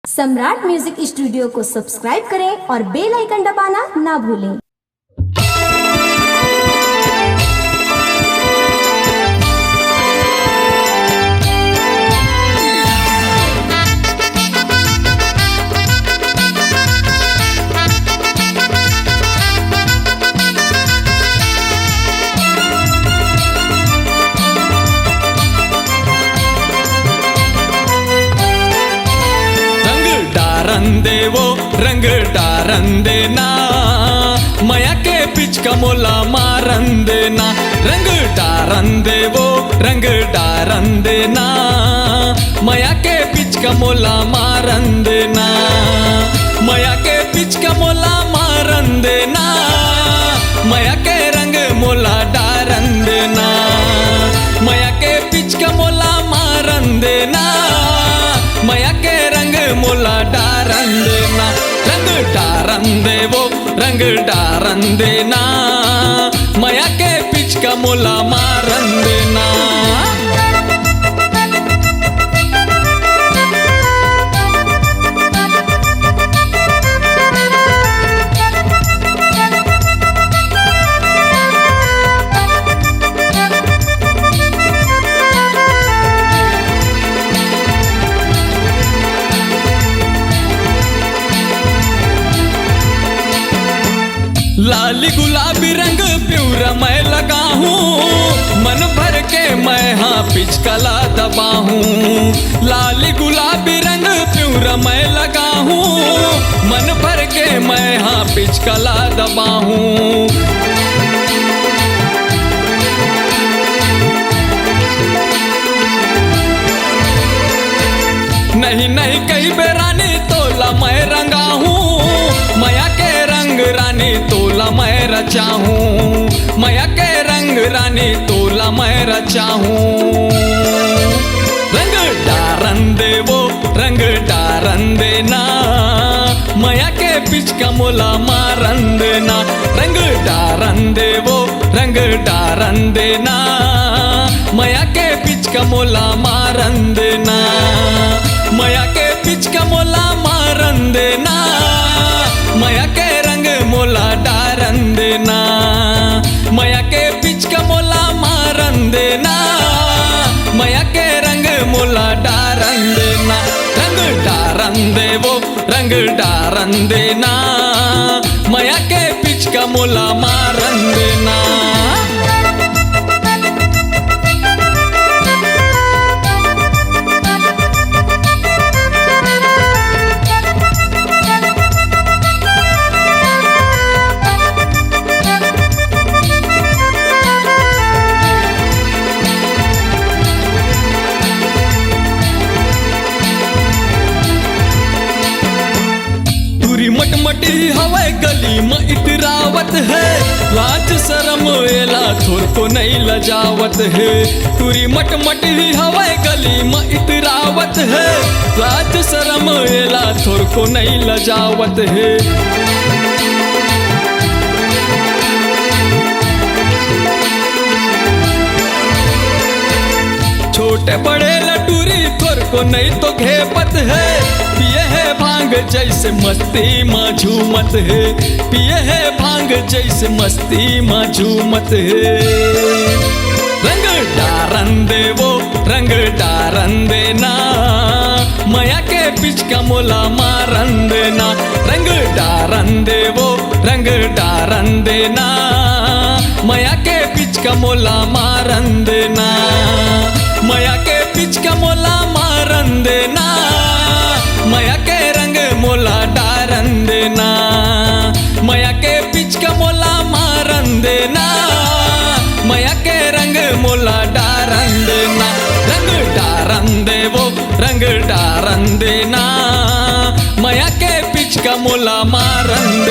सम्राट music studio को subscribe करें और बेल आइकन दबाना ना भूलें। रंग डारन देना मया के पिचका मोला मारन देना। रंग डारन देवो रंग डारन देना मया के पिचका मोला मारन देना। मया के पिचका मोला मारन देना मया के रंग मोला डारन देना। मया के पिचका मोला मारन देना मया के रंग मोला डारन देना। रंग डारन देवो रंग डारन देना मया के पिचका मोला मारन देना। लाली गुलाबी रंग प्यूरा मैं लगा हूँ मन भर के मैं हाँ पिचकला दबा हूँ। लाली गुलाबी रंग प्यूरा मैं लगा हूँ मन भर के मैं हाँ पिचकला दबा हूँ। नहीं नहीं कई बेरानी तोला मैं रंगा हूँ मया के रंग रानी तोला मैं रचा हूँ। मया के रंग रानी तोला मैं रचा हूँ। रंग डारन देवो रंग डारन देना मया के पिचका मोला मारन देना। रंग डारन देवो रंग डारन देना मया के पिचका मोला मारन देना। मया के पिचका मोला मारन देना मया के रंग मोला डारन देना। मया के पिचका मोला मारन देना मया के रंग मोला डारन देना। रंग डारन देवो रंग डारन देना मया के पिचका मोला मारन देना। मटमटी हवाई गली में इतरावत है लाज शरम एला थोर को नहीं लजावत है। पूरी मटमटी हवाई गली में इतरावत है लाज शरम एला थोर को नहीं लजावत है। छोटे बड़े लटूरी थोर को नहीं तो घेपत है। पिए है भांग जैसे मस्ती में झूमत है। पिए है भांग जैसे मस्ती में झूमत है। रंग डारन देवो रंग डारन देना मया के पिचका मोला मारन देना। रंग डारन देवो रंग डारन देना मया के पिचका मोला मारन देना। मया के पिचका मोला मारन देना मया के रंग मोला डारन देना। मया के पिचका मोला मारन देना मया के रंग मोला डारन देना। रंग डारन देवो रंग डारन देना मया के पिचका मोला मारन